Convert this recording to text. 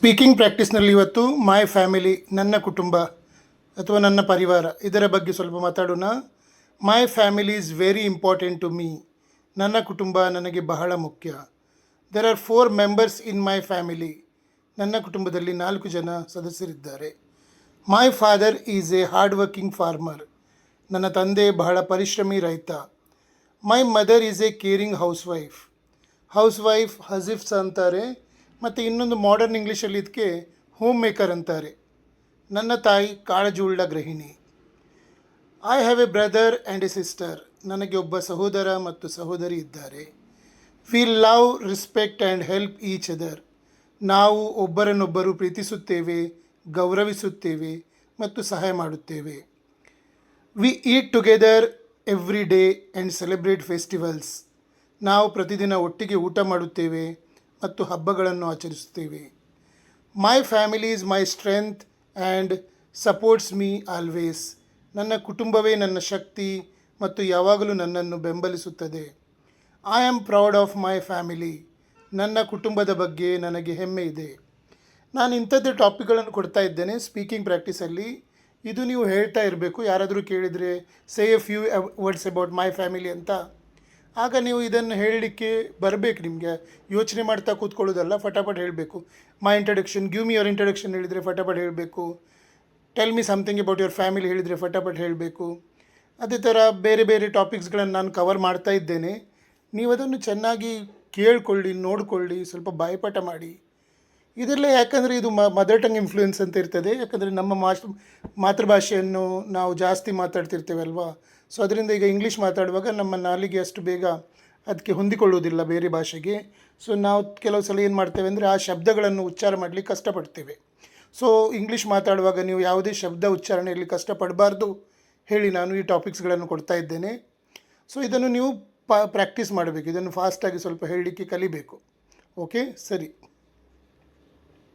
Speaking ಪ್ರಾಕ್ಟೀಸ್ನಲ್ಲಿ ಇವತ್ತು ಮೈ family, ನನ್ನ ಕುಟುಂಬ ಅಥವಾ ನನ್ನ ಪರಿವಾರ, ಇದರ ಬಗ್ಗೆ ಸ್ವಲ್ಪ ಮಾತಾಡೋಣ. My family is very important to me. ನನ್ನ ಕುಟುಂಬ ನನಗೆ ಬಹಳ ಮುಖ್ಯ. There are 4 members in my family. ನನ್ನ ಕುಟುಂಬದಲ್ಲಿ 4 ಜನ ಸದಸ್ಯರಿದ್ದಾರೆ. My father is a hard working farmer. ನನ್ನ ತಂದೆ ಬಹಳ ಪರಿಶ್ರಮಿ ರೈತ. My mother is a caring house wife ಹಸಿಫ್ಸ್ ಅಂತಾರೆ, ಮತ್ತು ಇನ್ನೊಂದು ಮಾಡರ್ನ್ ಇಂಗ್ಲೀಷಲ್ಲಿ ಇದಕ್ಕೆ ಹೋಮ್ ಮೇಕರ್ ಅಂತಾರೆ. ನನ್ನ ತಾಯಿ ಕಾಳಜುಳ್ಳ ಗೃಹಿಣಿ. I have A brother and A sister. ನನಗೆ ಒಬ್ಬ ಸಹೋದರ ಮತ್ತು ಸಹೋದರಿ ಇದ್ದಾರೆ. We love, respect and help each other. ನಾವು ಒಬ್ಬರನ್ನೊಬ್ಬರು ಪ್ರೀತಿಸುತ್ತೇವೆ, ಗೌರವಿಸುತ್ತೇವೆ ಮತ್ತು ಸಹಾಯ ಮಾಡುತ್ತೇವೆ. We eat together every day and celebrate festivals. ನಾವು ಪ್ರತಿದಿನ ಒಟ್ಟಿಗೆ ಊಟ ಮಾಡುತ್ತೇವೆ ಮತ್ತು ಹಬ್ಬಗಳನ್ನು ಆಚರಿಸುತ್ತೇವೆ. ಮೈ family is my strength and supports me always. ನನ್ನ ಕುಟುಂಬವೇ ನನ್ನ ಶಕ್ತಿ ಮತ್ತು ಯಾವಾಗಲೂ ನನ್ನನ್ನು ಬೆಂಬಲಿಸುತ್ತದೆ. I am proud of my family. ನನ್ನ ಕುಟುಂಬದ ಬಗ್ಗೆ ನನಗೆ ಹೆಮ್ಮೆ ಇದೆ. ನಾನು ಇಂಥದ್ದೇ ಟಾಪಿಕ್ಗಳನ್ನು ಕೊಡ್ತಾ ಇದ್ದೇನೆ ಸ್ಪೀಕಿಂಗ್ ಪ್ರಾಕ್ಟೀಸಲ್ಲಿ. ಇದು ನೀವು ಹೇಳ್ತಾ ಇರಬೇಕು. ಯಾರಾದರೂ ಕೇಳಿದರೆ say a few words about my family ಅಂತ, ಆಗ ನೀವು ಇದನ್ನು ಹೇಳಲಿಕ್ಕೆ ಬರಬೇಕು. ನಿಮಗೆ ಯೋಚನೆ ಮಾಡ್ತಾ ಕೂತ್ಕೊಳ್ಳೋದಲ್ಲ, ಫಟಾಫಟ್ ಹೇಳಬೇಕು. My introduction, give me your introduction ಹೇಳಿದರೆ ಫಟಾಫಟ್ ಹೇಳಬೇಕು. Tell me something about your family ಹೇಳಿದರೆ ಫಟಾಫಟ್ ಹೇಳಬೇಕು. ಅದೇ ಥರ ಬೇರೆ ಬೇರೆ ಟಾಪಿಕ್ಸ್ಗಳನ್ನು ನಾನು ಕವರ್ ಮಾಡ್ತಾ ಇದ್ದೇನೆ. ನೀವು ಅದನ್ನು ಚೆನ್ನಾಗಿ ಕೇಳಿಕೊಳ್ಳಿ, ನೋಡಿಕೊಳ್ಳಿ, ಸ್ವಲ್ಪ ಬಾಯ್ಪಾಠ ಮಾಡಿ. ಇದೆಲ್ಲ ಯಾಕಂದರೆ ಇದು ಮದರ್ ಟಂಗ್ ಇನ್ಫ್ಲೂಯೆನ್ಸ್ ಅಂತ ಇರ್ತದೆ. ಯಾಕಂದರೆ ನಮ್ಮ ಮಾತೃಭಾಷೆಯನ್ನು ನಾವು ಜಾಸ್ತಿ ಮಾತಾಡ್ತಿರ್ತೇವೆ ಅಲ್ವಾ. ಸೊ ಅದರಿಂದ ಈಗ ಇಂಗ್ಲೀಷ್ ಮಾತಾಡುವಾಗ ನಮ್ಮ ನಾಲಿಗೆ ಅಷ್ಟು ಬೇಗ ಅದಕ್ಕೆ ಹೊಂದಿಕೊಳ್ಳುವುದಿಲ್ಲ ಬೇರೆ ಭಾಷೆಗೆ. ಸೊ ನಾವು ಕೆಲವು ಸಲ ಏನು ಮಾಡ್ತೇವೆ ಅಂದರೆ ಆ ಶಬ್ದಗಳನ್ನು ಉಚ್ಚಾರ ಮಾಡಲಿಕ್ಕೆ ಕಷ್ಟಪಡ್ತೇವೆ. ಸೊ ಇಂಗ್ಲೀಷ್ ಮಾತಾಡುವಾಗ ನೀವು ಯಾವುದೇ ಶಬ್ದ ಉಚ್ಚಾರಣೆಯಲ್ಲಿ ಕಷ್ಟಪಡಬಾರ್ದು ಹೇಳಿ ನಾನು ಈ ಟಾಪಿಕ್ಸ್ಗಳನ್ನು ಕೊಡ್ತಾ ಇದ್ದೇನೆ. ಸೊ ಇದನ್ನು ನೀವು ಪ್ರಾಕ್ಟೀಸ್ ಮಾಡಬೇಕು. ಇದನ್ನು ಫಾಸ್ಟಾಗಿ ಸ್ವಲ್ಪ ಹೇಳಲಿಕ್ಕೆ ಕಲಿಬೇಕು. ಓಕೆ, ಸರಿ.